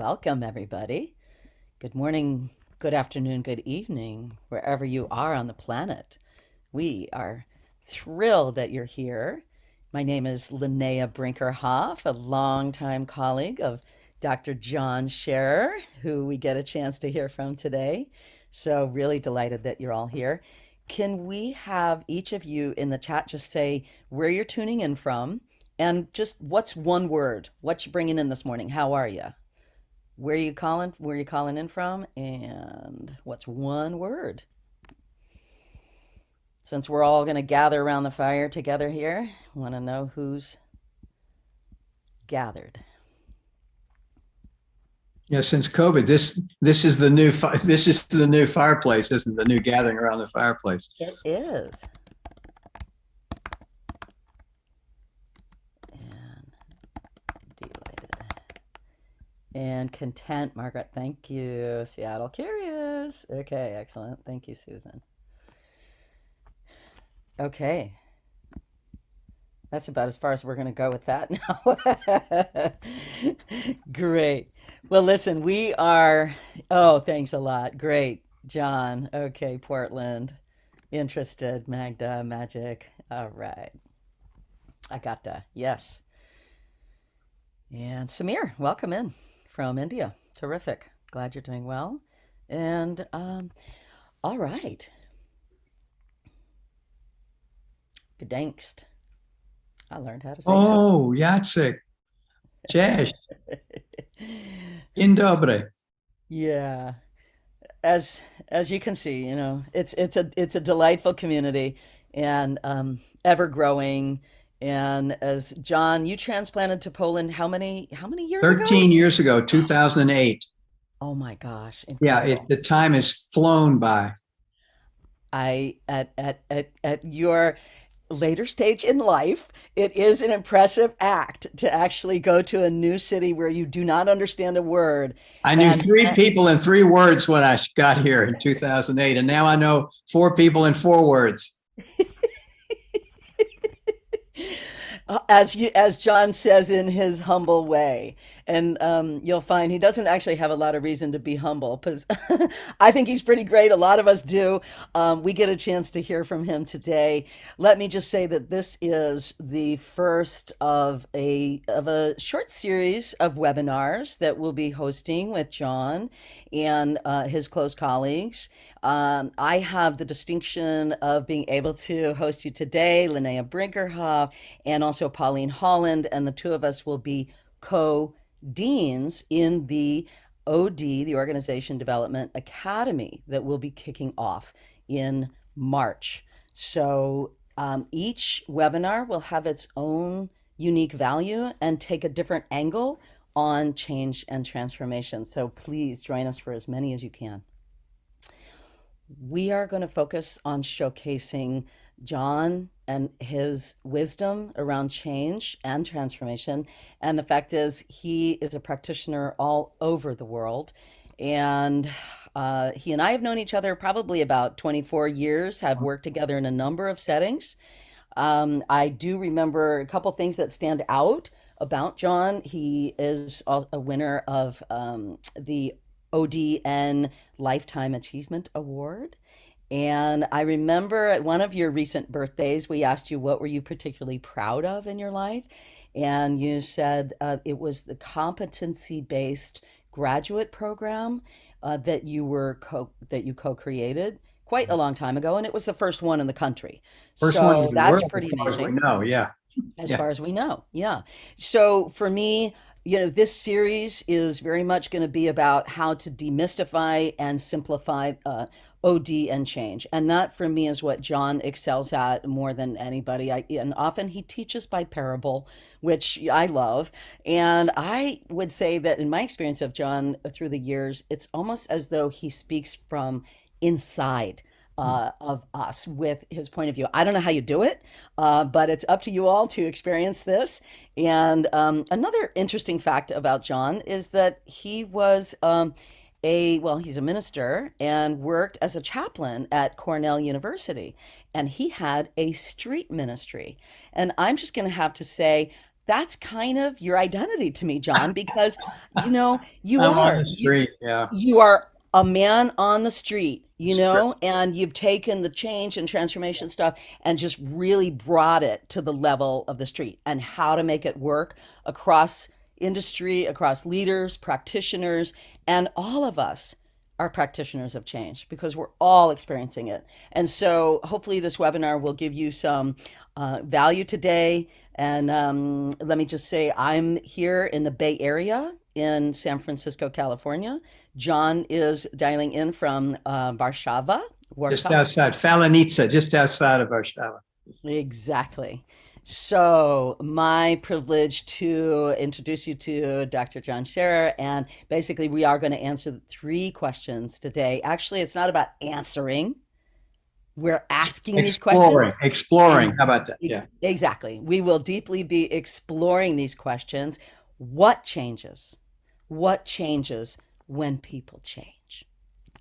Welcome, everybody. Good morning, good afternoon, good evening, wherever you are on the planet. We are thrilled that you're here. My name is Linnea Brinkerhoff, a longtime colleague of Dr. John Scherer, who we get a chance to hear from today. So, really delighted that you're all here. Can we have each of you in the chat just say where you're tuning in from and just what's one word? What you bringing in this morning? How are you? Where you calling in from? And what's one word? Since we're all going to gather around the fire together here, want to know who's gathered. Yeah, since COVID, this is the new this is the new fireplace, isn't it? The new gathering around the fireplace. It is. And delighted. And content, Margaret. Thank you. Seattle curious. Okay, excellent. Thank you, Susan. Okay. That's about as far as we're going to go with that now. Great. Well, listen, we are. Oh, thanks a lot. Great. John. Okay, Portland. Interested. Magda, Magic. All right. I got that. Yes. And Samir, welcome in from India. Terrific. Glad you're doing well. And all right. Gdańsk. I learned how to say that. Oh, Jacek, cześć, dzień dobry. Yeah. As you can see, it's a delightful community and ever growing. And as John, you transplanted to Poland how many years ago? 13 years ago, 2008. Oh my gosh, Yeah, incredible. the time has flown by. I at your later stage in life, it is an impressive act to actually go to a new city where you do not understand a word I knew and three people in three words when I got here in 2008, and now I know four people in four words. as John says in his humble way, and you'll find he doesn't actually have a lot of reason to be humble because I think he's pretty great. A lot of us do. We get a chance to hear from him today. Let me just say that this is the first of a short series of webinars that we'll be hosting with John and his close colleagues. I have the distinction of being able to host you today, Linnea Brinkerhoff, and also Pauline Holland, and the two of us will be co-deans in the OD, the Organization Development Academy, that will be kicking off in March. So each webinar will have its own unique value and take a different angle on change and transformation. So please join us for as many as you can. We are going to focus on showcasing John and his wisdom around change and transformation. And the fact is, he is a practitioner all over the world. And he and I have known each other probably about 24 years, have worked together in a number of settings. I do remember a couple things that stand out about John. He is a winner of the ODN Lifetime Achievement Award. And I remember at one of your recent birthdays, we asked you what were you particularly proud of in your life, and you said it was the competency-based graduate program that you co-created quite a long time ago, and it was the first one in the country. First one in So the that's world, as pretty far as we amazing. know. Yeah, As yeah. far as we know, yeah. So for me, this series is very much going to be about how to demystify and simplify OD and change. And that for me is what John excels at more than anybody. And often he teaches by parable, which I love. And I would say that in my experience of John through the years, it's almost as though he speaks from inside of us with his point of view. I don't know how you do it, but it's up to you all to experience this. And another interesting fact about John is that he was he's a minister and worked as a chaplain at Cornell University. And he had a street ministry. And I'm just going to have to say, that's kind of your identity to me, John, because you know, you I'm on are. the street. Yeah. You are a man on the street, you Sure. know, and you've taken the change and transformation stuff and just really brought it to the level of the street and how to make it work across industry, across leaders, practitioners, and all of us are practitioners of change because we're all experiencing it. And so hopefully this webinar will give you some value today. And let me just say, I'm here in the Bay Area in San Francisco, California. John is dialing in from Warszawa, Just Warsaw. outside Falanica, just outside of Warszawa. Exactly. So, my privilege to introduce you to Dr. John Scherer. And basically, we are going to answer 3 questions today. Actually, it's not about answering, we're asking these Exploring, questions. exploring. And How about that? Yeah. exactly, we will deeply be exploring these questions. What changes? What changes when people change?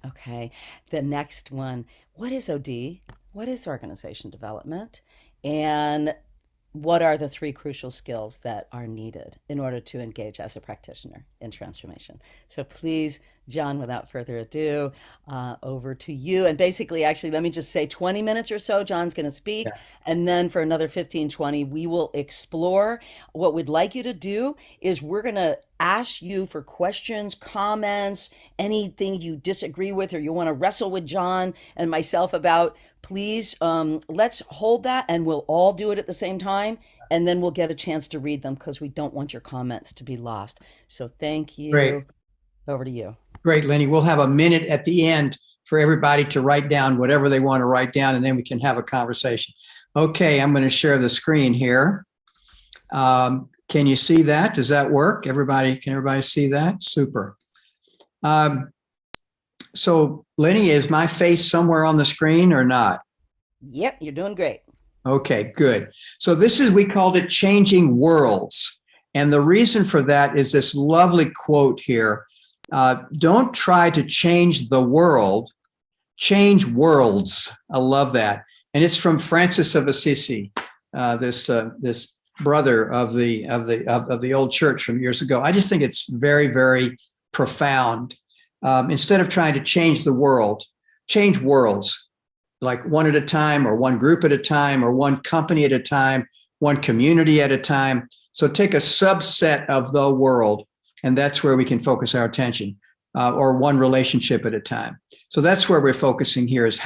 Okay. The next one, what is OD? What is organization development? And what are the 3 crucial skills that are needed in order to engage as a practitioner in transformation? So please, John, without further ado, over to you. And basically, actually, let me just say 20 minutes or so, John's going to speak. Yeah. And then for another 15, 20, we will explore. What we'd like you to do is we're going to ask you for questions, comments, anything you disagree with or you want to wrestle with John and myself about. Please, let's hold that and we'll all do it at the same time. And then we'll get a chance to read them because we don't want your comments to be lost. So thank Great. you. Over to you. Great, Lenny. We'll have a minute at the end for everybody to write down whatever they want to write down, and then we can have a conversation. Okay, I'm going to share the screen here. Can you see that? Does that work? Can everybody see that? Super. So, Lenny, is my face somewhere on the screen or not? Yep, you're doing great. Okay, good. So we called it Changing Worlds. And the reason for that is this lovely quote here. Don't try to change the world, change worlds. I love that. And it's from Francis of Assisi, this brother of the old church from years ago. I just think it's very, very profound. Instead of trying to change the world, change worlds, like one at a time or one group at a time or one company at a time, one community at a time. So take a subset of the world, and that's where we can focus our attention, or one relationship at a time. So that's where we're focusing here is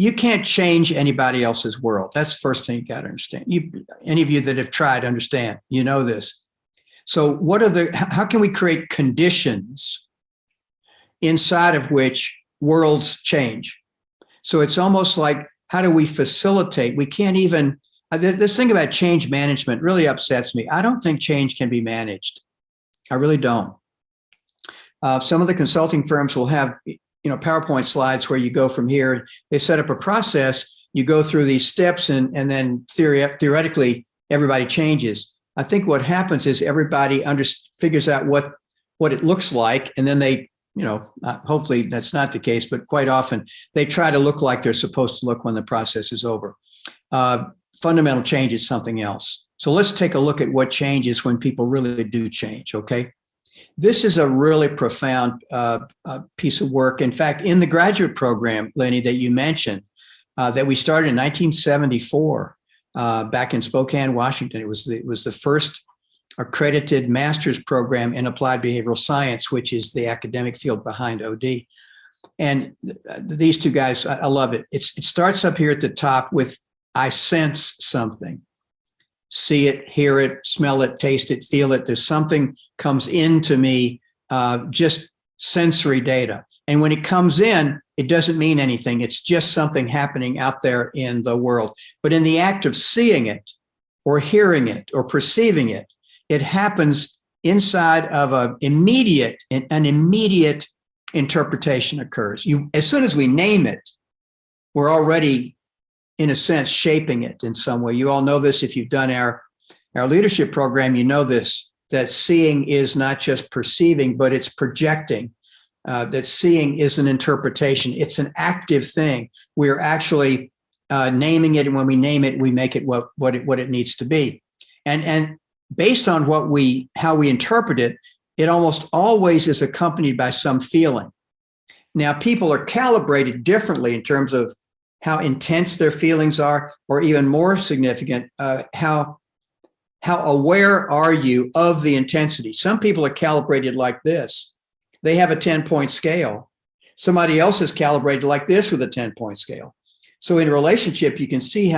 you can't change anybody else's world. That's the first thing you got to understand. Any of you that have tried understand, you know this. So how can we create conditions inside of which worlds change? So it's almost like, how do we facilitate? We can't even, this thing about change management really upsets me. I don't think change can be managed. I really don't. Some of the consulting firms will have, PowerPoint slides where you go from here. They set up a process, you go through these steps, and then theoretically everybody changes. I think what happens is everybody figures out what it looks like, and then they, hopefully that's not the case, but quite often they try to look like they're supposed to look when the process is over. Fundamental change is something else. So let's take a look at what changes when people really do change, okay? This is a really profound piece of work. In fact, in the graduate program, Lenny, that you mentioned, that we started in 1974, back in Spokane, Washington, it was the first accredited master's program in applied behavioral science, which is the academic field behind OD. And these two guys, I love it. It starts up here at the top with, I sense something. See it, hear it, smell it, taste it, feel it. There's something comes into me, just sensory data. And when it comes in, it doesn't mean anything. It's just something happening out there in the world. But in the act of seeing it or hearing it or perceiving it, it happens inside of an immediate interpretation occurs. As soon as we name it, we're already, in a sense, shaping it in some way. You all know this. If you've done our leadership program, you know this, that seeing is not just perceiving, but it's projecting. That seeing is an interpretation. It's an active thing. We're actually naming it, and when we name it, we make it what it needs to be. And based on how we interpret it, it almost always is accompanied by some feeling. Now, people are calibrated differently in terms of how intense their feelings are, or even more significant, how aware are you of the intensity? Some people are calibrated like this. They have a 10-point scale. Somebody else is calibrated like this with a 10-point scale. So in a relationship, you can see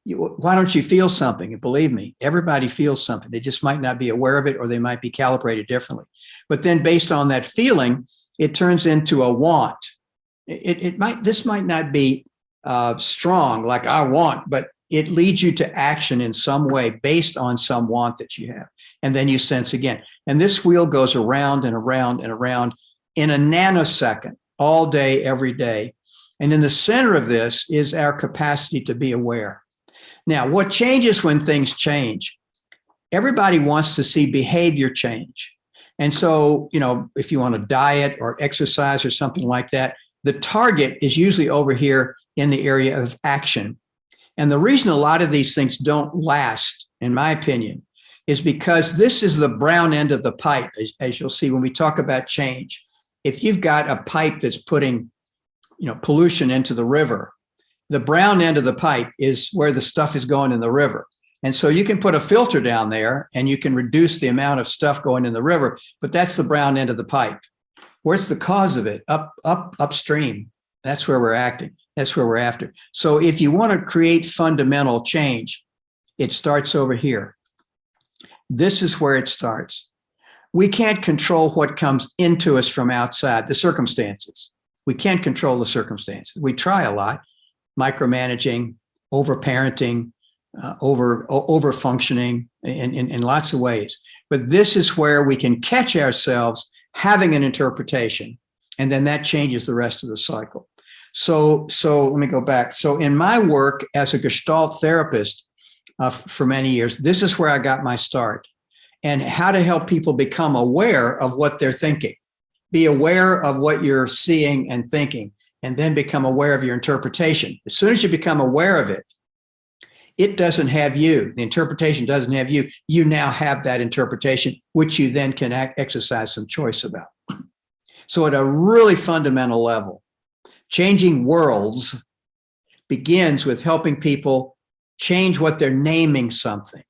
why don't you feel something? And believe me, everybody feels something. They just might not be aware of it, or they might be calibrated differently. But then based on that feeling, it turns into a want. This might not be strong, like I want, but it leads you to action in some way based on some want that you have. And then you sense again. And this wheel goes around and around and around in a nanosecond, all day, every day. And in the center of this is our capacity to be aware. Now, what changes when things change? Everybody wants to see behavior change. And so, if you want to diet or exercise or something like that, the target is usually over here in the area of action. And the reason a lot of these things don't last, in my opinion, is because this is the brown end of the pipe, as you'll see when we talk about change. If you've got a pipe that's putting, pollution into the river, the brown end of the pipe is where the stuff is going in the river. And so you can put a filter down there and you can reduce the amount of stuff going in the river, but that's the brown end of the pipe. Where's the cause of it? Upstream. That's where we're acting. That's where we're after. So if you want to create fundamental change, it starts over here. This is where it starts. We can't control what comes into us from outside, the circumstances. We can't control the circumstances. We try a lot, micromanaging, over-parenting, over-functioning in lots of ways. But this is where we can catch ourselves having an interpretation, and then that changes the rest of the cycle. So let me go back. So in my work as a Gestalt therapist for many years, this is where I got my start, and how to help people become aware of what they're thinking. Be aware of what you're seeing and thinking, and then become aware of your interpretation. As soon as you become aware of it, it doesn't have you. The interpretation doesn't have you. You now have that interpretation, which you then can exercise some choice about. So at a really fundamental level, changing worlds begins with helping people change what they're naming something,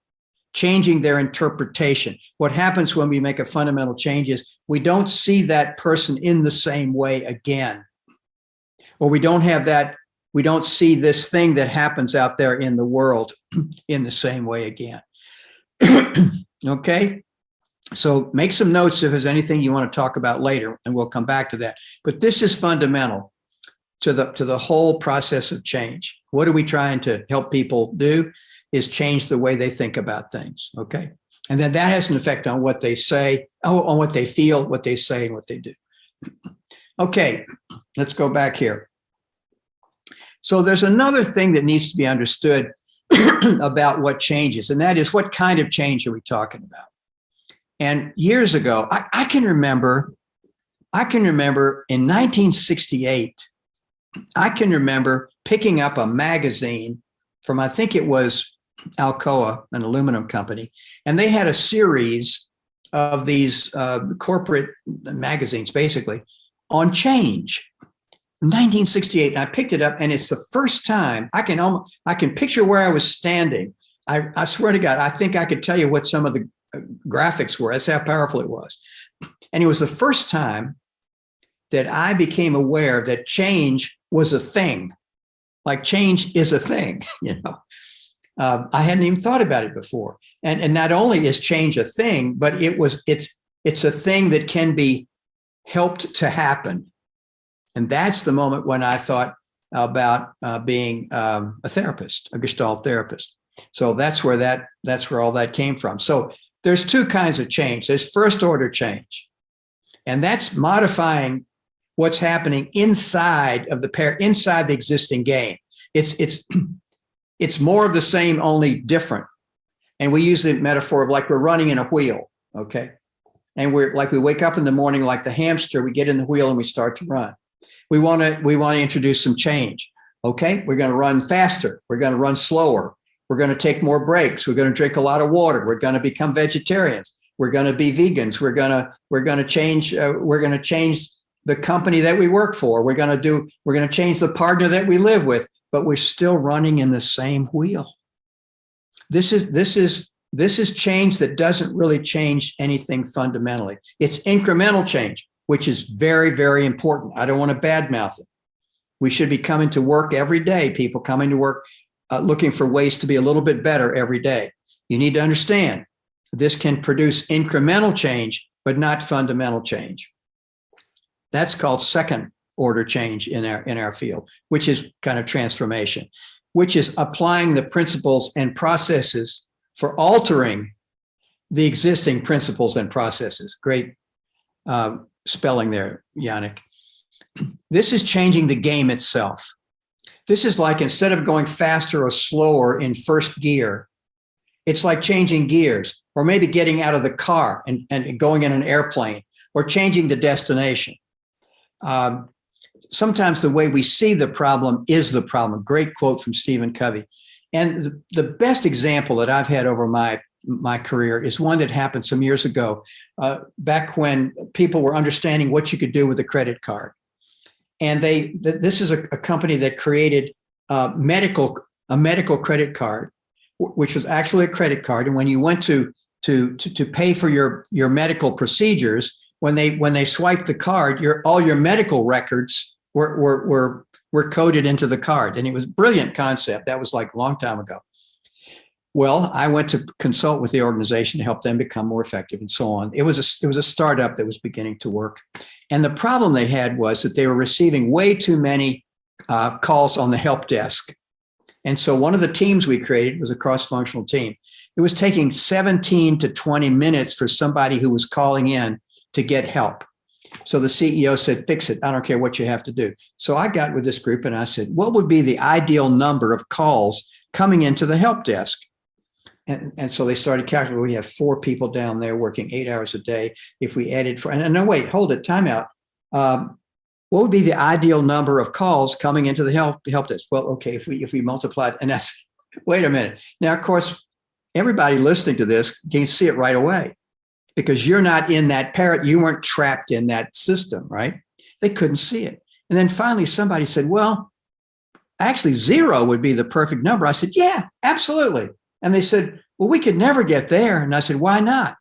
changing their interpretation. What happens when we make a fundamental change is we don't see that person in the same way again, or we don't see this thing that happens out there in the world in the same way again. Okay? So make some notes if there's anything you want to talk about later, and we'll come back to that. But this is fundamental to the whole process of change. What are we trying to help people do? Is change the way they think about things, okay? And then that has an effect on what they say, on what they feel, what they say, and what they do. Okay, let's go back here. So there's another thing that needs to be understood about what changes, and that is, what kind of change are we talking about? And years ago, I can remember in 1968, I can remember picking up a magazine from, I think it was Alcoa, an aluminum company, and they had a series of these corporate magazines, basically, on change. 1968, and I picked it up, and it's the first time I can picture where I was standing. I swear to God, I think I could tell you what some of the graphics were. That's how powerful it was. And it was the first time that I became aware that change was a thing. Like, change is a thing, I hadn't even thought about it before. And not only is change a thing, but it's a thing that can be helped to happen. And that's the moment when I thought about being a therapist, a Gestalt therapist. So that's where all that came from. So there's two kinds of change. There's first order change, and that's modifying what's happening inside of inside the existing game. It's more of the same, only different. And we use the metaphor of like we're running in a wheel, okay? And we wake up in the morning like the hamster, we get in the wheel and we start to run. We want to introduce some change. Okay, we're going to run faster. We're going to run slower. We're going to take more breaks. We're going to drink a lot of water. We're going to become vegetarians. We're going to be vegans. We're going to change. We're going to change the company that we work for. We're going to change the partner that we live with. But we're still running in the same wheel. This is change that doesn't really change anything fundamentally. It's incremental change, which is very, very important. I don't want to badmouth it. We should be coming to work every day, people coming to work, looking for ways to be a little bit better every day. You need to understand this can produce incremental change, but not fundamental change. That's called second order change in our field, which is kind of transformation, which is applying the principles and processes for altering the existing principles and processes. Great spelling there, Yannick. This is changing the game itself. This is like, instead of going faster or slower in first gear, it's like changing gears, or maybe getting out of the car and going in an airplane, or changing the destination. Sometimes the way we see the problem is the problem. Great quote from Stephen Covey. And the best example that I've had over my career is one that happened some years ago, back when people were understanding what you could do with a credit card. And this is a company that created a medical credit card, which was actually a credit card. And when you went to pay for your medical procedures, when they swiped the card, all your medical records were coded into the card. And it was a brilliant concept. That was like a long time ago. Well, I went to consult with the organization to help them become more effective and so on. It was a startup that was beginning to work. And the problem they had was that they were receiving way too many calls on the help desk. And so one of the teams we created was a cross-functional team. It was taking 17 to 20 minutes for somebody who was calling in to get help. So the CEO said, fix it. I don't care what you have to do. So I got with this group and I said, what would be the ideal number of calls coming into the help desk? And so they started calculating. We have 4 people down there working 8 hours a day. If we added no, wait, hold it, time out. What would be the ideal number of calls coming into the help desk? Well, okay, if we multiplied, and that's, wait a minute. Now, of course, everybody listening to this can see it right away, because you're not in that you weren't trapped in that system, right? They couldn't see it. And then finally somebody said, well, actually 0 would be the perfect number. I said, yeah, absolutely. And they said, well, we could never get there. And I said, why not?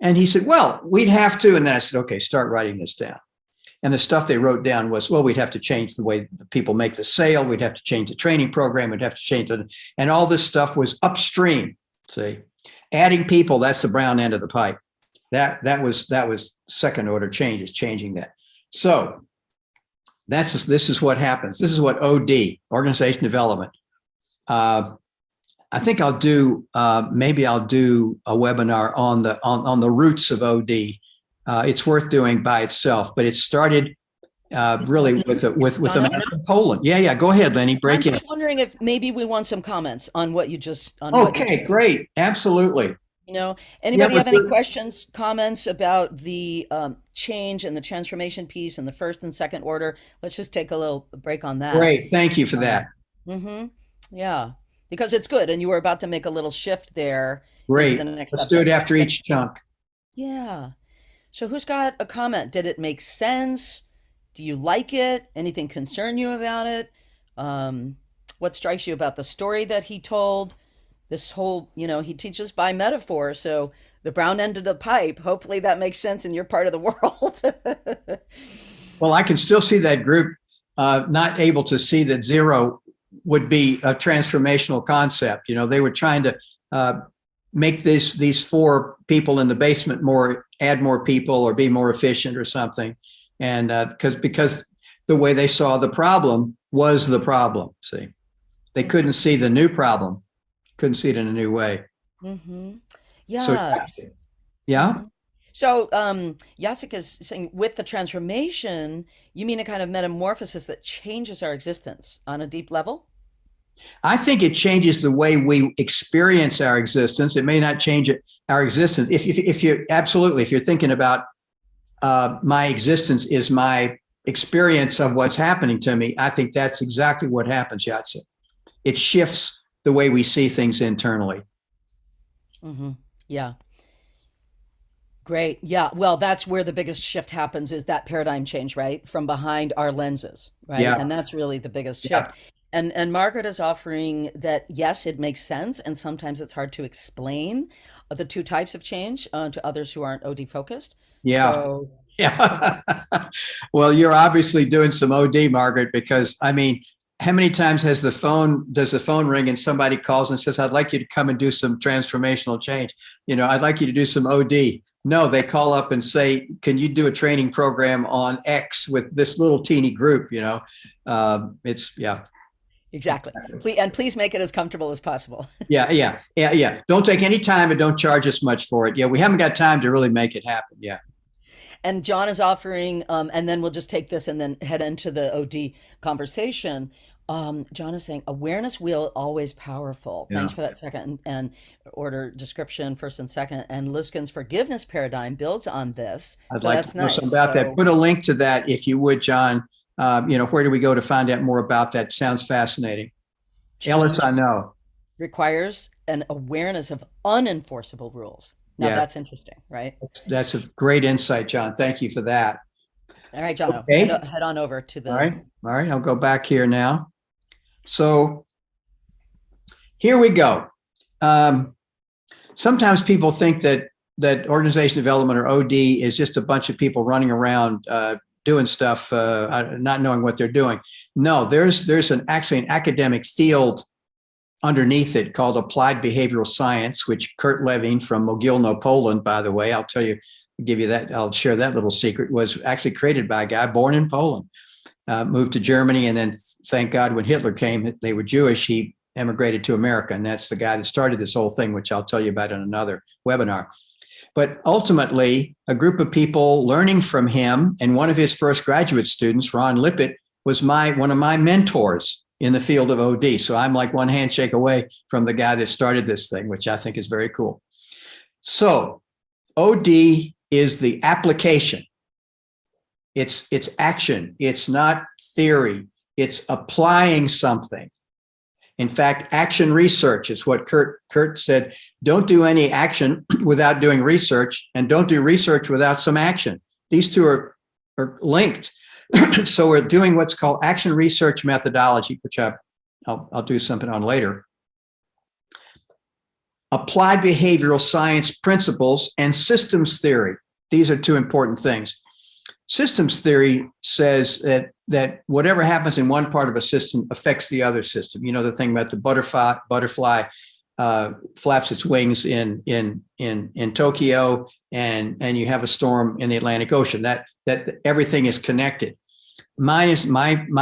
And he said, well, we'd have to. And then I said, okay, start writing this down. And the stuff they wrote down was, well, we'd have to change the way the people make the sale. We'd have to change the training program. We'd have to change it. And all this stuff was upstream. See, adding people, that's the brown end of the pipe. That was second order change, is changing that. So this is what happens. This is what OD, organization development. I think I'll do maybe I'll do a webinar on the roots of OD. It's worth doing by itself, but it started really with a man from Poland. Yeah. Go ahead, Lenny. Break in. I'm just wondering if maybe we want some comments on what you just. Okay, great. Absolutely. Anybody have any questions, comments about the change and the transformation piece in the first and second order? Let's just take a little break on that. Great. Thank you for that. Yeah, because it's good. And you were about to make a little shift there. Great. Let's do it after each chunk. Yeah. So who's got a comment? Did it make sense? Do you like it? Anything concern you about it? What strikes you about the story that he told? This whole, he teaches by metaphor. So the brown end of the pipe, hopefully that makes sense in your part of the world. Well, I can still see that group not able to see that 0 would be a transformational concept. They were trying to make these 4 people in the basement add more people or be more efficient or something. And because the way they saw the problem was the problem. See, they couldn't see the new problem. Couldn't see it in a new way. Yeah. So Jacek is saying, with the transformation, you mean a kind of metamorphosis that changes our existence on a deep level? I think it changes the way we experience our existence. It may not change our existence. If you're thinking about my existence is my experience of what's happening to me, I think that's exactly what happens, Yahtzee. It shifts the way we see things internally. Hmm. Yeah. Great. Yeah. Well, that's where the biggest shift happens is that paradigm change, right? From behind our lenses, right? Yeah, And that's really the biggest yeah, shift. And Margaret is offering that yes, it makes sense, and sometimes it's hard to explain the two types of change to others who aren't OD focused. yeah, So, yeah. Well, you're obviously doing some OD, Margaret, because I mean, how many times does the phone ring and somebody calls and says, I'd like you to come and do some transformational change. I'd like you to do some OD. No, they call up and say, can you do a training program on X with this little teeny group? It's, yeah. exactly. Please make it as comfortable as possible. Yeah, yeah, yeah, yeah. Don't take any time and don't charge us much for it. Yeah, we haven't got time to really make it happen. Yeah. And John is offering, and then we'll just take this and then head into the OD conversation. John is saying awareness wheel always powerful. Yeah. Thanks for that second and order description first and second. And Luskin's forgiveness paradigm builds on this, I'd so like to that's know nice. something about that. So Put a link to that if you would, John. Where do we go to find out more about that? Sounds fascinating. Ellis, I change know. requires an awareness of unenforceable rules. Now Yeah, that's interesting, right? that's a great insight, John. Thank you for that. All right, John, Okay. head on over to All the. right. All right. I'll go back here now. So here we go. Sometimes people think that organization development or OD is just a bunch of people running around doing stuff, not knowing what they're doing. No, there's actually an academic field underneath it called applied behavioral science, which Kurt Lewin from Mogilno, Poland, by the way, I'll share that little secret, was actually created by a guy born in Poland, moved to Germany, and then thank God when Hitler came, they were Jewish, he emigrated to America, and that's the guy that started this whole thing, which I'll tell you about in another webinar. But ultimately, a group of people learning from him, and one of his first graduate students, Ron Lippitt, was one of my mentors in the field of OD. So I'm like one handshake away from the guy that started this thing, which I think is very cool. So OD is the application. It's action. It's not theory. It's applying something. In fact, action research is what Kurt said. Don't do any action without doing research, and don't do research without some action. These two are linked. So we're doing what's called action research methodology, which I'll do something on later. Applied behavioral science principles and systems theory. These are two important things. Systems theory says that whatever happens in one part of a system affects the other system. You know, the thing about the butterfly flaps its wings in Tokyo, and you have a storm in the Atlantic Ocean. That everything is connected. My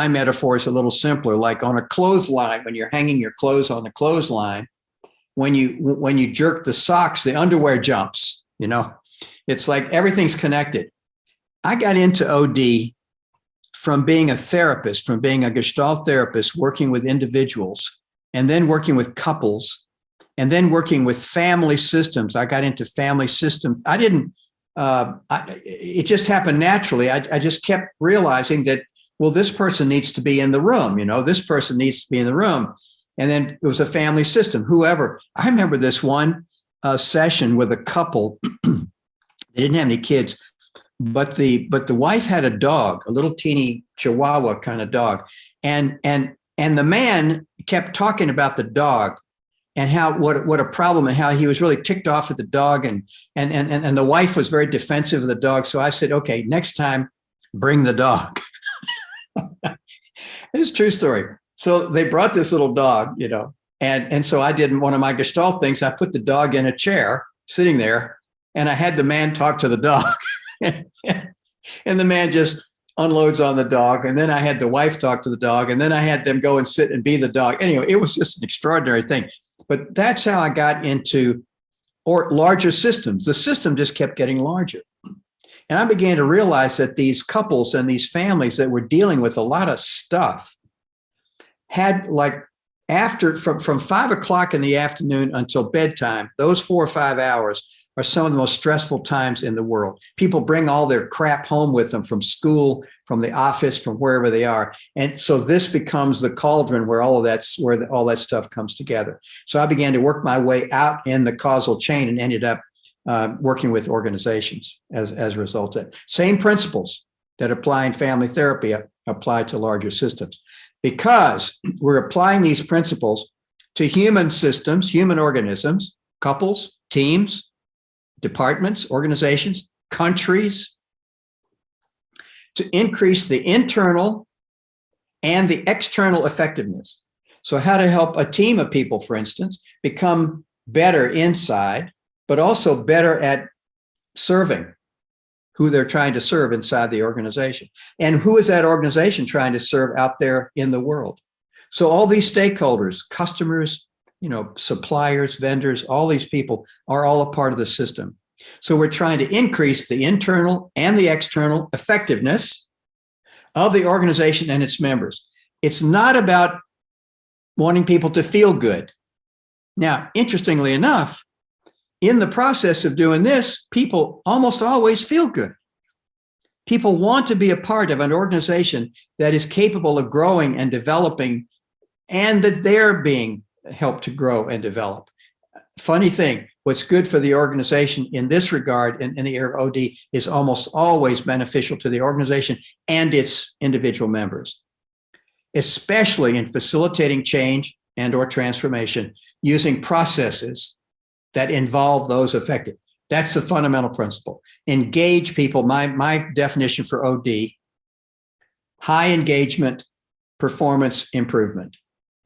metaphor is a little simpler. Like on a clothesline, when you're hanging your clothes on the clothesline, when you jerk the socks, the underwear jumps. It's like everything's connected. I got into OD from being a therapist, from being a Gestalt therapist, working with individuals, and then working with couples, and then working with family systems. I got into family systems. It just happened naturally. I just kept realizing that, well, this person needs to be in the room. This person needs to be in the room. And then it was a family system, whoever. I remember this one session with a couple. They didn't have any kids. But the wife had a dog, a little teeny Chihuahua kind of dog, and the man kept talking about the dog and how what a problem, and how he was really ticked off at the dog, and the wife was very defensive of the dog. So I said, okay, next time, bring the dog. It's a true story. So they brought this little dog, and so I did one of my Gestalt things. I put the dog in a chair, sitting there, and I had the man talk to the dog. And the man just unloads on the dog. And then I had the wife talk to the dog. And then I had them go and sit and be the dog. Anyway, it was just an extraordinary thing. But that's how I got into larger systems. The system just kept getting larger. And I began to realize that these couples and these families that were dealing with a lot of stuff had, like, from 5 o'clock in the afternoon until bedtime, those 4 or 5 hours, are some of the most stressful times in the world. People bring all their crap home with them from school, from the office, from wherever they are. And so this becomes the cauldron where all that stuff comes together. So I began to work my way out in the causal chain and ended up working with organizations as a result of it. Same principles that apply in family therapy apply to larger systems, because we're applying these principles to human systems, human organisms, couples, teams, departments, organizations, countries, to increase the internal and the external effectiveness. So how to help a team of people, for instance, become better inside, but also better at serving who they're trying to serve inside the organization. And who is that organization trying to serve out there in the world? So all these stakeholders, customers, suppliers, vendors, all these people are all a part of the system. So we're trying to increase the internal and the external effectiveness of the organization and its members. It's not about wanting people to feel good. Now, interestingly enough, in the process of doing this, people almost always feel good. People want to be a part of an organization that is capable of growing and developing, and that they're being helped to grow and develop. Funny thing, what's good for the organization in this regard, in the area of OD, is almost always beneficial to the organization and its individual members, especially in facilitating change and or transformation using processes that involve those affected. That's the fundamental principle. Engage people. My definition for OD: high engagement, performance improvement.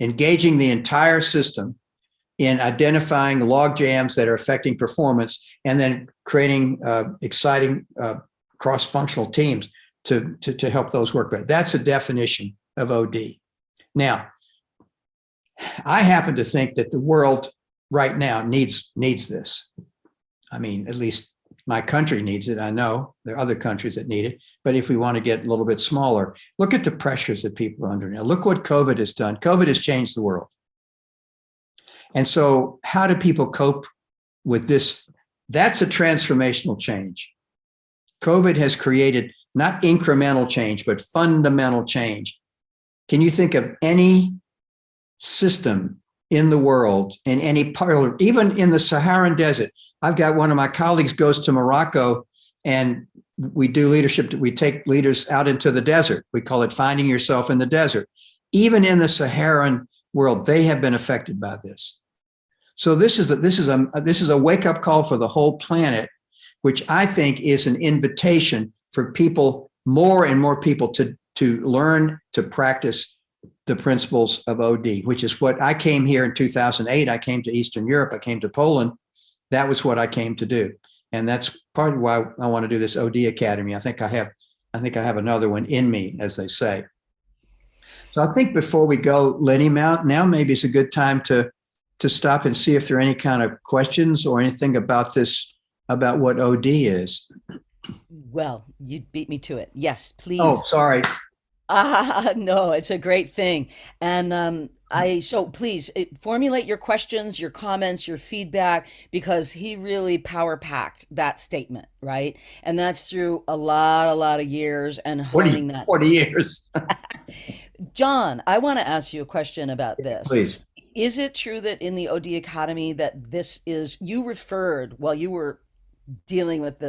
Engaging the entire system in identifying log jams that are affecting performance, and then creating exciting cross-functional teams to help those work better. That's a definition of OD. Now, I happen to think that the world right now needs this. I mean, at least my country needs it. I know there are other countries that need it, but if we want to get a little bit smaller, look at the pressures that people are under now. Look what COVID has done. COVID has changed the world. And so how do people cope with this? That's a transformational change. COVID has created not incremental change, but fundamental change. Can you think of any system in the world, in any part, even in the Saharan desert? I've got one of my colleagues goes to Morocco, and we do leadership. We take leaders out into the desert. We call it finding yourself in the desert. Even in the Saharan world, they have been affected by this. So this is a wake-up call for the whole planet, which I think is an invitation for people, more and more people, to learn to practice the principles of OD, which is what I came here in 2008. I came to Eastern Europe. I came to Poland. That was what I came to do. And that's part of why I want to do this OD Academy. I think I have another one in me, as they say. So I think before we go, Lenny, now maybe it's a good time to stop and see if there are any kind of questions or anything about this, about what OD is. Well, you beat me to it. Yes, please. Oh, sorry. No, it's a great thing. And so please formulate your questions, your comments, your feedback, because he really power packed that statement, right? And that's through a lot of years and honing that. 40 years. John, I want to ask you a question about this. Please. Is it true that in the OD Academy that you referred while you were dealing with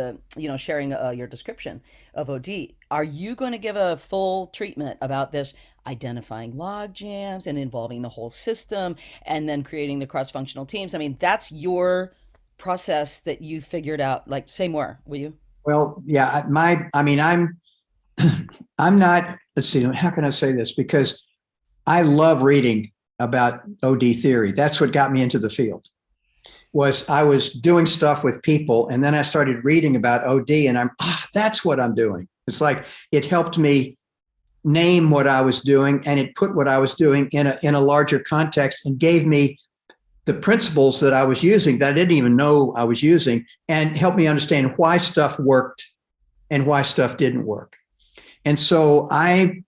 sharing your description of OD, are you going to give a full treatment about this, identifying log jams and involving the whole system and then creating the cross-functional teams? I mean, that's your process that you figured out. Like, say more, will you? Well, yeah, I'm not, let's see, how can I say this? Because I love reading about OD theory. That's what got me into the field. I was doing stuff with people, and then I started reading about OD, and that's what I'm doing. It's like it helped me name what I was doing, and it put what I was doing in a larger context and gave me the principles that I was using that I didn't even know I was using, and helped me understand why stuff worked and why stuff didn't work. And so I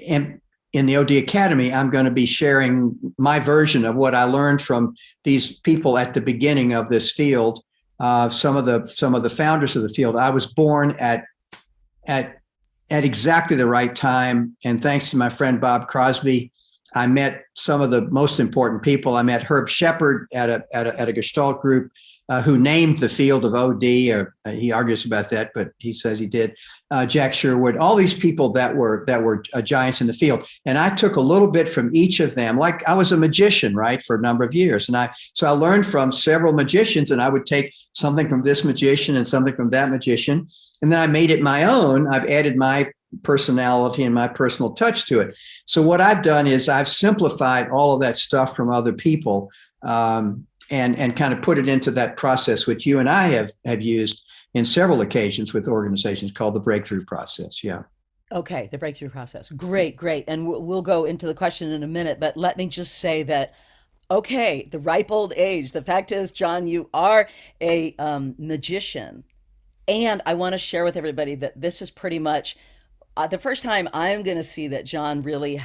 am in the OD Academy. I'm going to be sharing my version of what I learned from these people at the beginning of this field, some of the founders of the field. I was born at exactly the right time, and thanks to my friend Bob Crosby, I met some of the most important people. I met Herb Shepard at a Gestalt group who named the field of OD, or he argues about that, but he says he did. Jack Sherwood, all these people that were giants in the field, and I took a little bit from each of them. Like I was a magician, right, for a number of years, and so I learned from several magicians, and I would take something from this magician and something from that magician, and then I made it my own. I've added my personality and my personal touch to it. So what I've done is I've simplified all of that stuff from other people. And kind of put it into that process, which you and I have used in several occasions with organizations, called the breakthrough process. Yeah. Okay, the breakthrough process. Great, great. And we'll go into the question in a minute, but let me just say that, okay, the ripe old age. The fact is, John, you are a magician. And I want to share with everybody that this is pretty much the first time I'm going to see that John really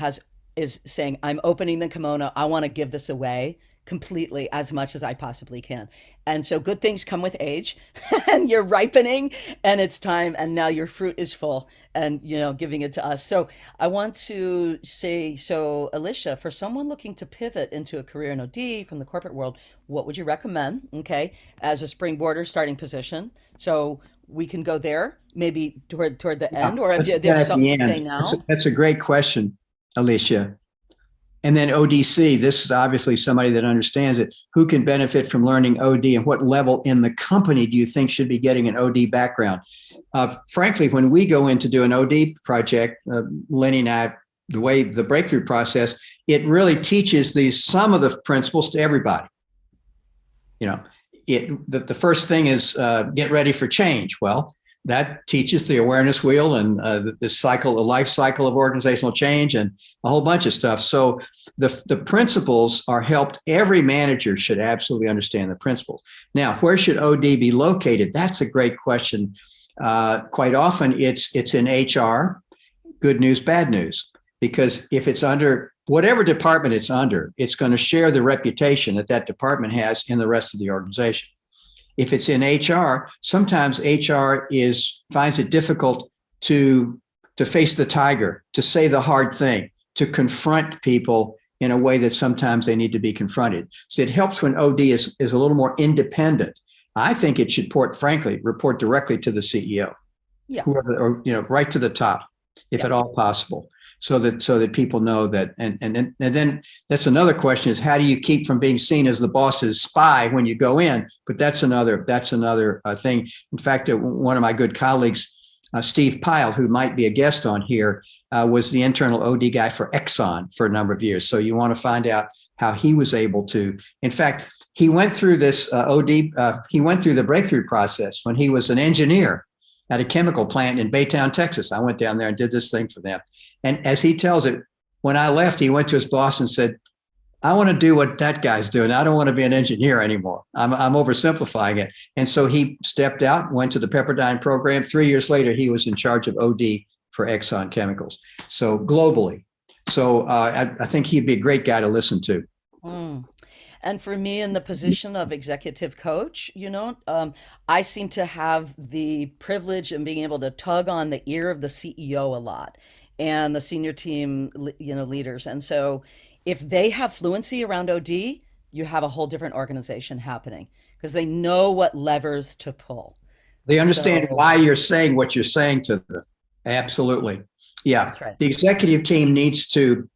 is saying, I'm opening the kimono. I want to give this away completely as much as I possibly can. And so good things come with age and you're ripening and it's time. And now your fruit is full and, giving it to us. So I want to say, so Alicia, for someone looking to pivot into a career in OD from the corporate world, what would you recommend? Okay. As a springboard or starting position. So we can go there maybe toward the end, or if there's something to say now. That's a great question, Alicia. And then ODC, this is obviously somebody that understands it. Who can benefit from learning OD, and what level in the company do you think should be getting an OD background? Frankly, when we go in to do an OD project, Lenny and I, the way the breakthrough process, it really teaches some of the principles to everybody. The first thing is get ready for change. Well, that teaches the awareness wheel and the life cycle of organizational change and a whole bunch of stuff. So the principles are helped. Every manager should absolutely understand the principles. Now, where should OD be located? That's a great question. Quite often it's in HR, good news, bad news, because if it's under whatever department it's under, it's going to share the reputation that department has in the rest of the organization. If it's in HR, sometimes HR finds it difficult to face the tiger, to say the hard thing, to confront people in a way that sometimes they need to be confronted. So it helps when OD is a little more independent. I think it should report directly to the CEO, whoever, or right to the top, if at all possible. So that people know that, and then that's another question, is how do you keep from being seen as the boss's spy when you go in? But that's another thing. In fact, one of my good colleagues, Steve Pyle, who might be a guest on here, was the internal OD guy for Exxon for a number of years. So you want to find out how he was able to. In fact, he went through this he went through the breakthrough process when he was an engineer at a chemical plant in Baytown, Texas. I went down there and did this thing for them. And as he tells it, when I left, he went to his boss and said, I want to do what that guy's doing. I don't want to be an engineer anymore. I'm oversimplifying it. And so he stepped out, went to the Pepperdine program. 3 years later, he was in charge of OD for Exxon Chemicals. So globally. So I think he'd be a great guy to listen to. Mm. And for me, in the position of executive coach, I seem to have the privilege of being able to tug on the ear of the CEO a lot and the senior team, leaders. And so if they have fluency around OD, you have a whole different organization happening because they know what levers to pull. They understand why you're saying what you're saying to them. Absolutely. Yeah. That's right. The executive team needs to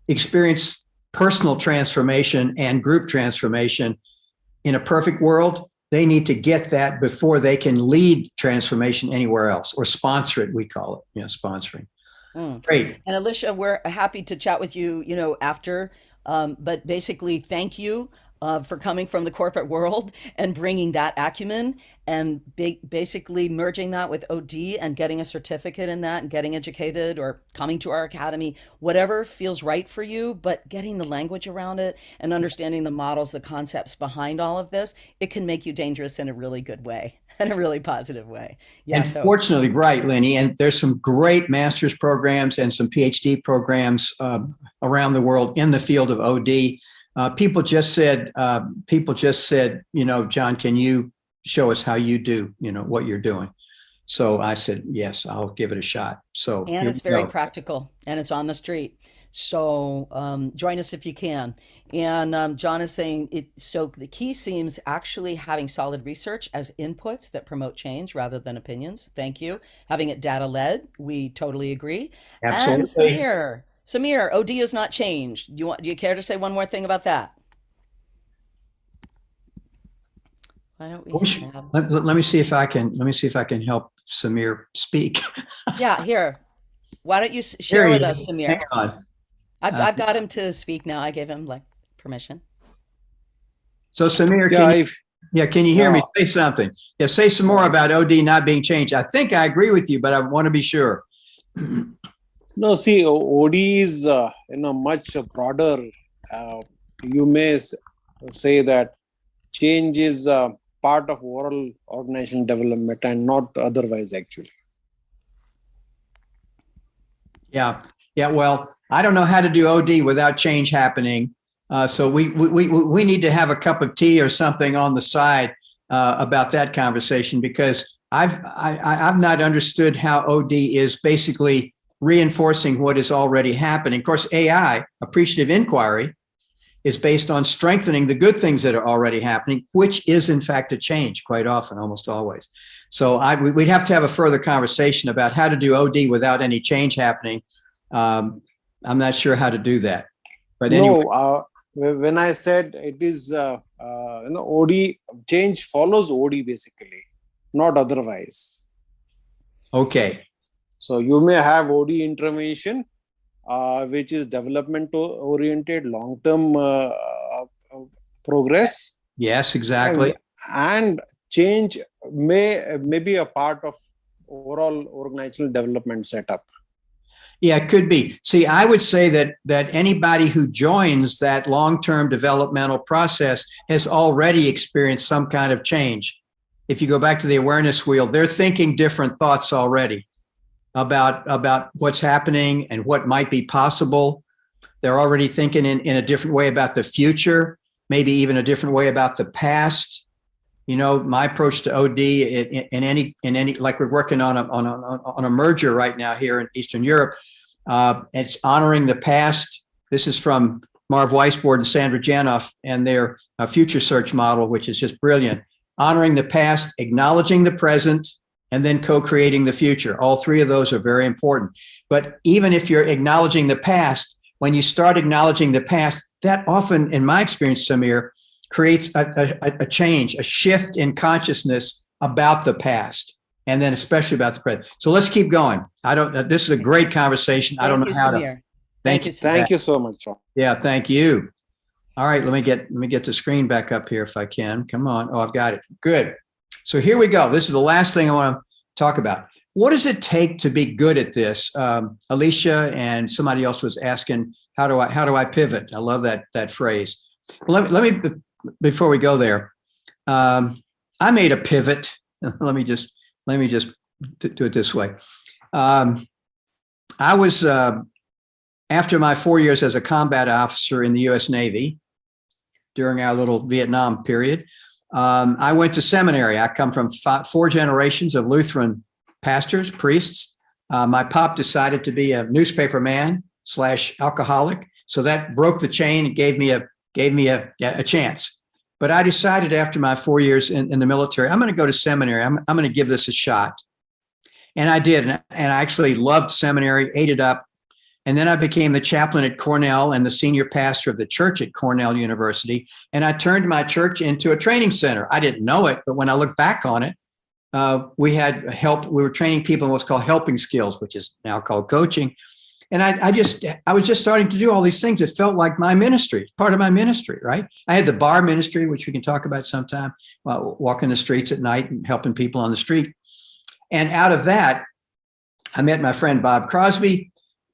experience personal transformation and group transformation. In a perfect world, they need to get that before they can lead transformation anywhere else, or sponsor it, we call it, sponsoring. Great. And Alicia, we're happy to chat with you, after. But basically, thank you for coming from the corporate world and bringing that acumen and basically merging that with OD and getting a certificate in that and getting educated or coming to our academy, whatever feels right for you, but getting the language around it and understanding the models, the concepts behind all of this, it can make you dangerous in a really good way. In a really positive way. Yeah. And fortunately, right, Lenny, and there's some great master's programs and some PhD programs around the world in the field of OD. People just said, John, can you show us how you do, what you're doing. So I said, yes, I'll give it a shot. So And here it's we very go. practical and it's on the street. So join us if you can. And John is saying it. So the key seems actually having solid research as inputs that promote change rather than opinions. Thank you. Having it data led. We totally agree. And Absolutely. Samir, OD is not changed. Do you care to say one more thing about that? Why don't we have? Let me see if I can help Samir speak. Yeah, here. Why don't you Here share he with us, is. Hang Samir? on. I've got him to speak now. I gave him like permission. So Samir, Yeah, if can you hear me? uh, Say something. Yeah, say some more uh, about OD not being changed. I think I agree with you, but I want to be sure. no, see, OD is much broader. You may say that change is part of overall organizational development and not otherwise. Actually, Yeah. Yeah. Well, I don't know how to do OD without change happening. So we need to have a cup of tea or something on the side about that conversation, because I've not understood how OD is basically reinforcing what is already happening. Of course, AI, appreciative inquiry, is based on strengthening the good things that are already happening, which is in fact a change quite often, almost always. So we'd have to have a further conversation about how to do OD without any change happening. I'm not sure how to do that, but anyway. no. When I said it is, OD change follows OD basically, not otherwise. Okay. So you may have OD intervention, which is development oriented, long term progress. Yes, exactly. And change may be a part of overall organizational development setup. Yeah, it could be. See, I would say that anybody who joins that long-term developmental process has already experienced some kind of change. If you go back to the awareness wheel, they're thinking different thoughts already about what's happening and what might be possible. They're already thinking in a different way about the future, maybe even a different way about the past. My approach to OD in any like we're working on a merger right now here in Eastern Europe. It's honoring the past. This is from Marv Weisbord and Sandra Janoff and their future search model, which is just brilliant. Honoring the past, acknowledging the present, and then co-creating the future. All three of those are very important. But even if you're acknowledging the past, when you start acknowledging the past, that often, in my experience, Samir, creates a change, a shift in consciousness about the past, and then especially about the present. So let's keep going. This is a great conversation. I don't know how to. Thank you. Thank you so much, John. Yeah, thank you. All right, let me get the screen back up here if I can. Come on. Oh, I've got it. Good. So here we go. This is the last thing I want to talk about. What does it take to be good at this? Alicia and somebody else was asking, how do I pivot? I love that phrase. Let me before we go there, I made a pivot. Let me just do it this way. I was after my 4 years as a combat officer in the U.S. Navy during our little Vietnam period. I went to seminary. I come from 4 generations of Lutheran pastors, priests. My pop decided to be a newspaper man / alcoholic, so that broke the chain and gave me a chance. But I decided after my 4 years in the military, I'm going to go to seminary. I'm going to give this a shot. And I did. And I actually loved seminary, ate it up. And then I became the chaplain at Cornell and the senior pastor of the church at Cornell University. And I turned my church into a training center. I didn't know it, but when I look back on it, we had help. We were training people in what's called helping skills, which is now called coaching. And I was just starting to do all these things. It felt like my ministry, part of my ministry, right? I had the bar ministry, which we can talk about sometime, walking the streets at night and helping people on the street. And out of that, I met my friend Bob Crosby.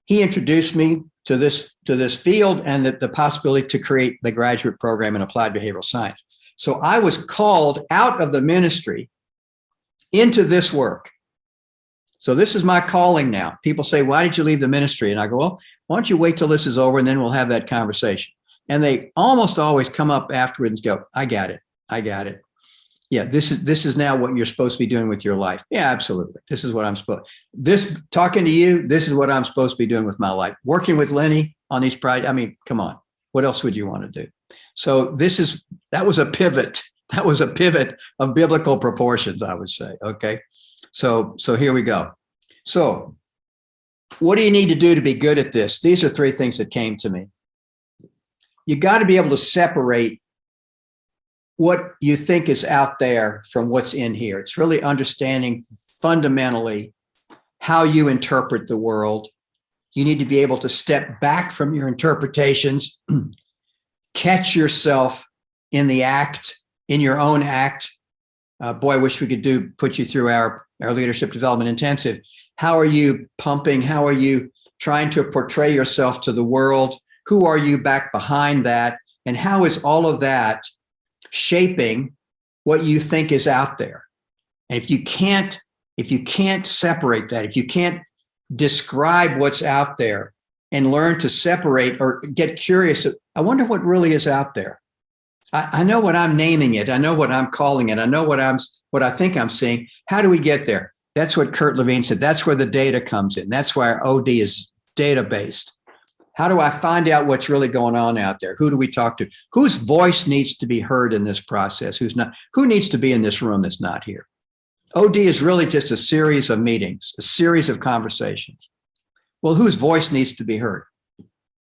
He introduced me to this field and the possibility to create the graduate program in applied behavioral science. So I was called out of the ministry into this work. So this is my calling now. People say, why did you leave the ministry? And I go, well, why don't you wait till this is over and then we'll have that conversation. And they almost always come up afterwards and go, I got it. Yeah, this is now what you're supposed to be doing with your life. Yeah, absolutely. This is what I'm supposed. This talking to you. This is what I'm supposed to be doing with my life. Working with Lenny on these projects. I mean, come on. What else would you want to do? So that was a pivot. That was a pivot of biblical proportions, I would say. Okay, so here we go. So, what do you need to do to be good at this? These are three things that came to me. You got to be able to separate what you think is out there from what's in here. It's really understanding fundamentally how you interpret the world. You need to be able to step back from your interpretations, catch yourself in the act, in your own act. Boy, I wish we could put you through our leadership development intensive. How are you pumping? How are you trying to portray yourself to the world? Who are you back behind that? And how is all of that shaping what you think is out there? And if you can't separate that, if you can't describe what's out there and learn to separate or get curious, I wonder what really is out there. I know what I'm naming it. I know what I'm calling it. I know what I think I'm seeing. How do we get there? That's what Kurt Levine said. That's where the data comes in. That's why our OD is data-based. How do I find out what's really going on out there? Who do we talk to? Whose voice needs to be heard in this process? Who's not? Who needs to be in this room that's not here? OD is really just a series of meetings, a series of conversations. Well, whose voice needs to be heard?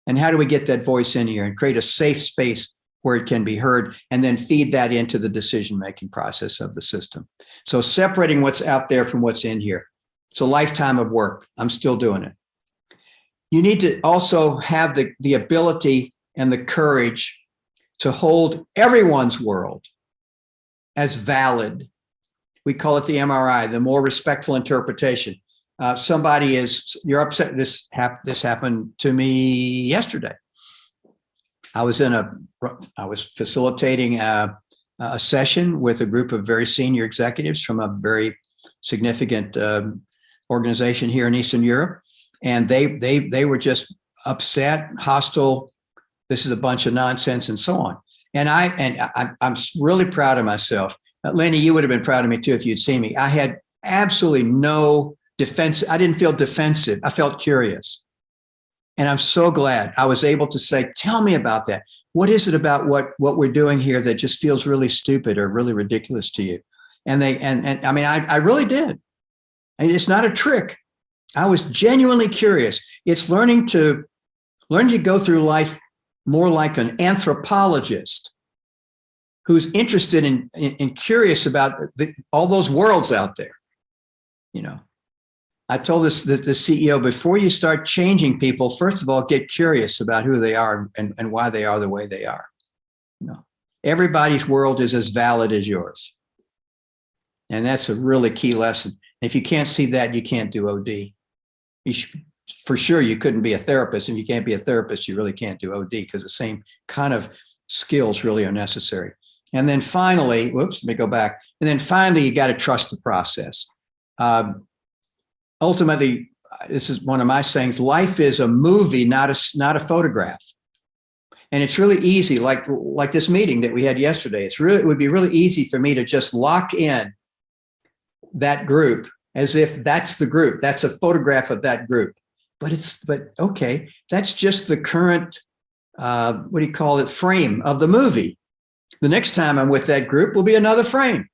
And how do we get that voice in here and create a safe space where it can be heard and then feed that into the decision-making process of the system? So separating what's out there from what's in here. It's a lifetime of work. I'm still doing it. You need to also have the ability and the courage to hold everyone's world as valid. We call it the MRI, the more respectful interpretation. You're upset. This happened to me yesterday. I was facilitating a session with a group of very senior executives from a very significant organization here in Eastern Europe. And they were just upset, hostile. This is a bunch of nonsense, and so on. And I'm really proud of myself. Lenny, you would have been proud of me too if you'd seen me. I had absolutely no defense. I didn't feel defensive. I felt curious. And I'm so glad I was able to say, tell me about that. What is it about what we're doing here that just feels really stupid or really ridiculous to you? And I mean, I really did. And it's not a trick. I was genuinely curious. It's learning to go through life more like an anthropologist who's interested in curious about all those worlds out there. You know, I told the CEO, before you start changing people, first of all, get curious about who they are and why they are the way they are. You know, everybody's world is as valid as yours. And that's a really key lesson. If you can't see that, you can't do OD. For sure, you couldn't be a therapist. If you can't be a therapist, you really can't do OD, because the same kind of skills really are necessary. And then finally, let me go back. And then finally, you got to trust the process. Ultimately, this is one of my sayings: life is a movie, not a photograph. And it's really easy, like this meeting that we had yesterday. It would be really easy for me to just lock in that group as if that's the group. That's a photograph of that group. But okay, that's just the current, frame of the movie. The next time I'm with that group will be another frame.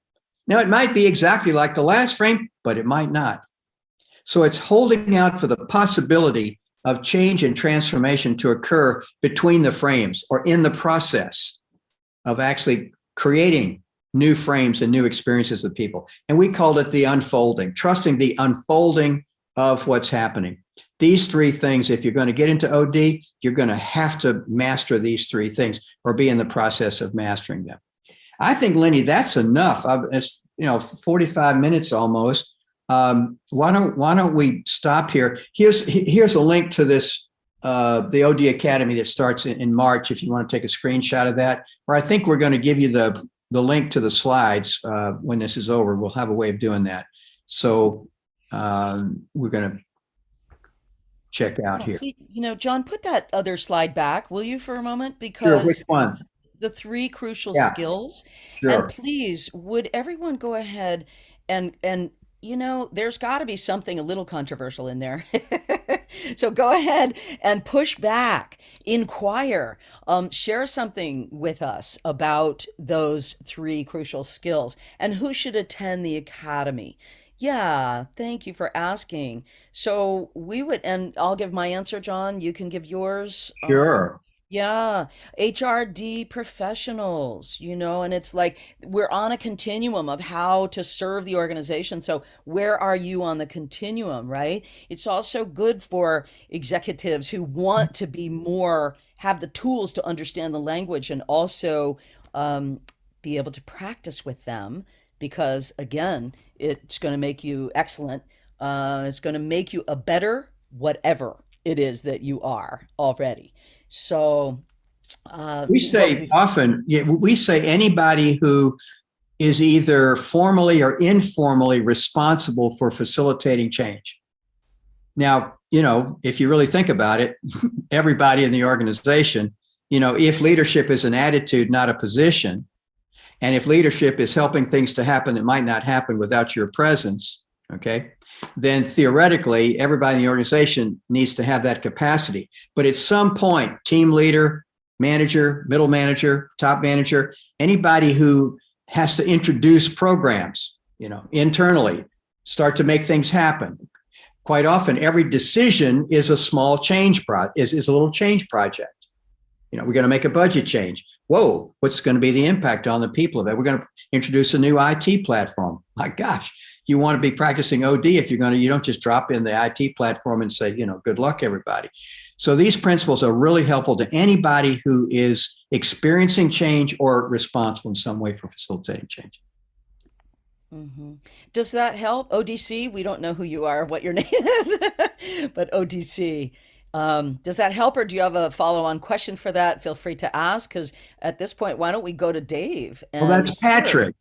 Now, it might be exactly like the last frame, but it might not. So it's holding out for the possibility of change and transformation to occur between the frames, or in the process of actually creating new frames and new experiences of people. And we called it the unfolding, trusting the unfolding of what's happening. These three things, if you're going to get into OD, you're going to have to master these three things, or be in the process of mastering them. I think, Lenny, that's enough. It's 45 minutes almost. Why don't we stop here? Here's a link to this, the OD Academy that starts in March, if you want to take a screenshot of that. Or I think we're going to give you the link to the slides when this is over. We'll have a way of doing that. So we're going to check out here. John, put that other slide back, will you, for a moment? Sure. Which one? the three crucial Yeah, skills. And sure. please, would everyone go ahead and there's got to be something a little controversial in there. So go ahead and push back, inquire, share something with us about those three crucial skills and who should attend the academy. Yeah, thank you for asking. So we would, and I'll give my answer, John. You can give yours. Sure. Yeah, HRD professionals, and it's like we're on a continuum of how to serve the organization. So, where are you on the continuum, right? It's also good for executives who want to be more, have the tools to understand the language and also um, be able to practice with them because, again, it's going to make you excellent. It's going to make you a better whatever it is that you are already. So, We what say often, yeah, we say anybody who is either formally or informally responsible for facilitating change. Now, if you really think about it, everybody in the organization, if leadership is an attitude, not a position, and if leadership is helping things to happen that might not happen without your presence, okay, then theoretically, everybody in the organization needs to have that capacity. But at some point, team leader, manager, middle manager, top manager, anybody who has to introduce programs, internally, start to make things happen. Quite often, every decision is a small change is a little change project. We're going to make a budget change. Whoa, what's going to be the impact on the people of that? We're going to introduce a new IT platform. My gosh, you want to be practicing OD if you don't just drop in the IT platform and say, good luck, everybody. So these principles are really helpful to anybody who is experiencing change or responsible in some way for facilitating change. hmm Does that help? ODC, we don't know who you are, what your name is, but ODC. Does that help, or do you have a follow-on question for that? Feel free to ask, because at this point, why don't we go to Dave Well, and that's Patrick.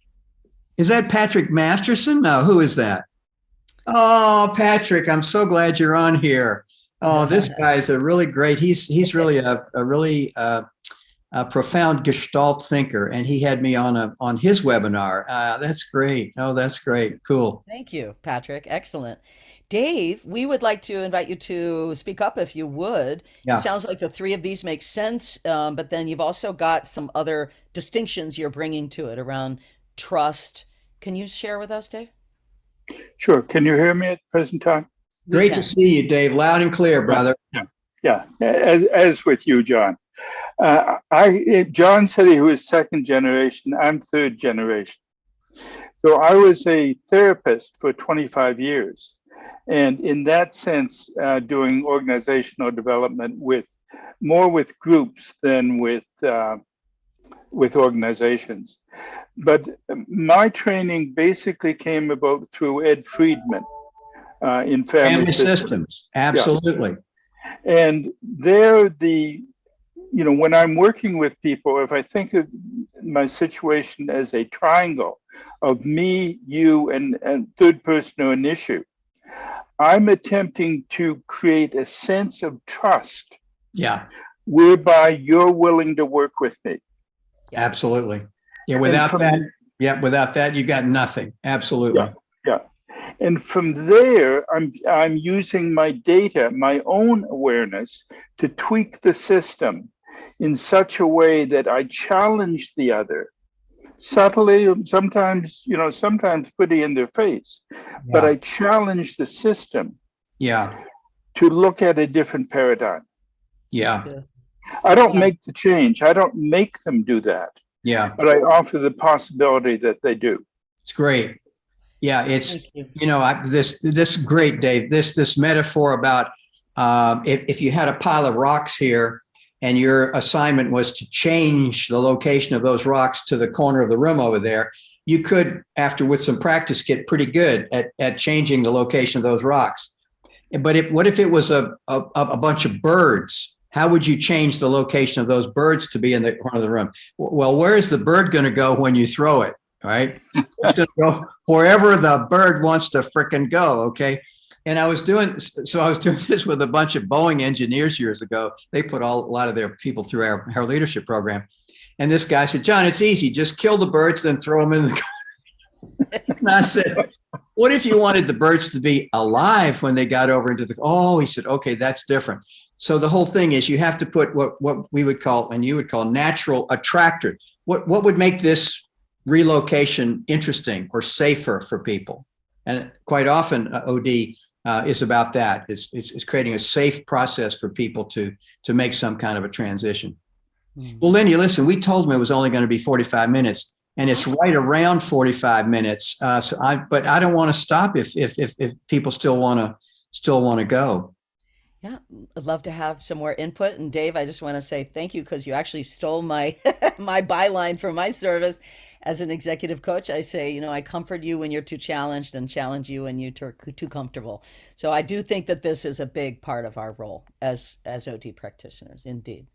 Is that Patrick Masterson? No, who is that? Oh, Patrick, I'm so glad you're on here. Oh, this guy's a really great. He's really a really a profound Gestalt thinker, and he had me on his webinar. That's great. Oh, that's great. Cool. Thank you, Patrick. Excellent. Dave, we would like to invite you to speak up if you would. It Yeah. sounds like the three of these make sense, but then you've also got some other distinctions you're bringing to it around trust. Can you share with us, Dave? Sure. Can you hear me at the present time? We Great to can. see you, Dave. Loud and clear, brother. Yeah. As with you, John. John said he was second generation. I'm third generation. So I was a therapist for 25 years. And in that sense, doing organizational development more with groups than with organizations. But my training basically came about through Ed Friedman in family systems. Absolutely. Yeah. And there, when I'm working with people, if I think of my situation as a triangle of me, you, and third person or an issue, I'm attempting to create a sense of trust. Yeah. Whereby you're willing to work with me. Absolutely. Yeah. Without that, you got nothing. Absolutely. Yeah. And from there, I'm using my data, my own awareness, to tweak the system in such a way that I challenge the other subtly, sometimes putting in their face, but I challenge the system. Yeah. To look at a different paradigm. Yeah. I don't make the change. I don't make them do that. Yeah. But I offer the possibility that they do. It's great. Yeah, it's this great, Dave. This metaphor about if you had a pile of rocks here, and your assignment was to change the location of those rocks to the corner of the room over there, you could, with some practice, get pretty good at changing the location of those rocks. But what if it was a bunch of birds? How would you change the location of those birds to be in the corner of the room? Well, where is the bird going to go when you throw it? Right? It's going to go wherever the bird wants to frickin' go. Okay. And I was doing this with a bunch of Boeing engineers years ago. They put a lot of their people through our leadership program. And this guy said, John, it's easy. Just kill the birds, then throw them in the car. And I said, what if you wanted the birds to be alive when they got over into the, he said, okay, that's different. So the whole thing is you have to put what we would call, and you would call, natural attractors. What would make this relocation interesting or safer for people? And quite often OD is about that. It's creating a safe process for people to make some kind of a transition. Well, Lindy, listen, we told them it was only going to be 45 minutes, and it's right around 45 minutes. But I don't want to stop if people still want to go. Yeah, I'd love to have some more input. And Dave, I just want to say thank you because you actually stole my my byline for my service as an executive coach. I say, I comfort you when you're too challenged and challenge you when you're too comfortable. So I do think that this is a big part of our role as OT practitioners, indeed.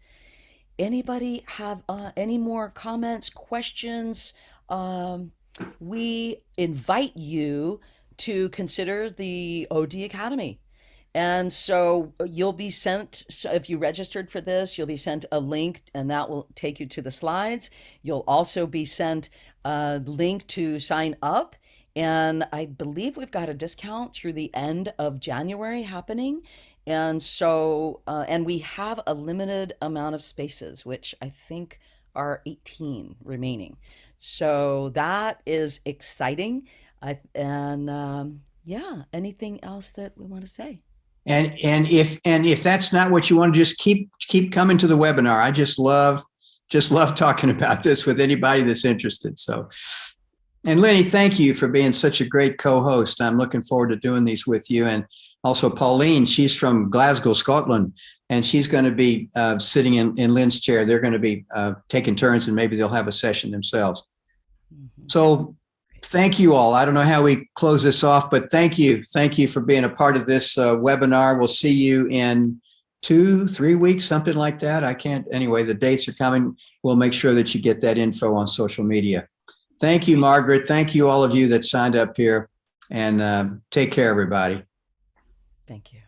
Anybody have any more comments, questions? We invite you to consider the OD Academy. And so you'll be sent, if you registered for this, you'll be sent a link and that will take you to the slides. You'll also be sent a link to sign up. And I believe we've got a discount through the end of January happening. And so, and we have a limited amount of spaces, which I think are 18 remaining. So that is exciting. Yeah, anything else that we want to say? And if that's not what you want to, just keep coming to the webinar. I just love talking about this with anybody that's interested. So, and Lenny, thank you for being such a great co-host. I'm looking forward to doing these with you. And also Pauline, she's from Glasgow, Scotland, and she's going to be sitting in Lynn's chair. They're going to be taking turns, and maybe they'll have a session themselves. Mm-hmm. So thank you all. I don't know how we close this off, but thank you. Thank you for being a part of this webinar. We'll see you in 2-3 weeks, something like that. Anyway, the dates are coming. We'll make sure that you get that info on social media. Thank you, Margaret. Thank you, all of you that signed up here, and take care, everybody. Thank you.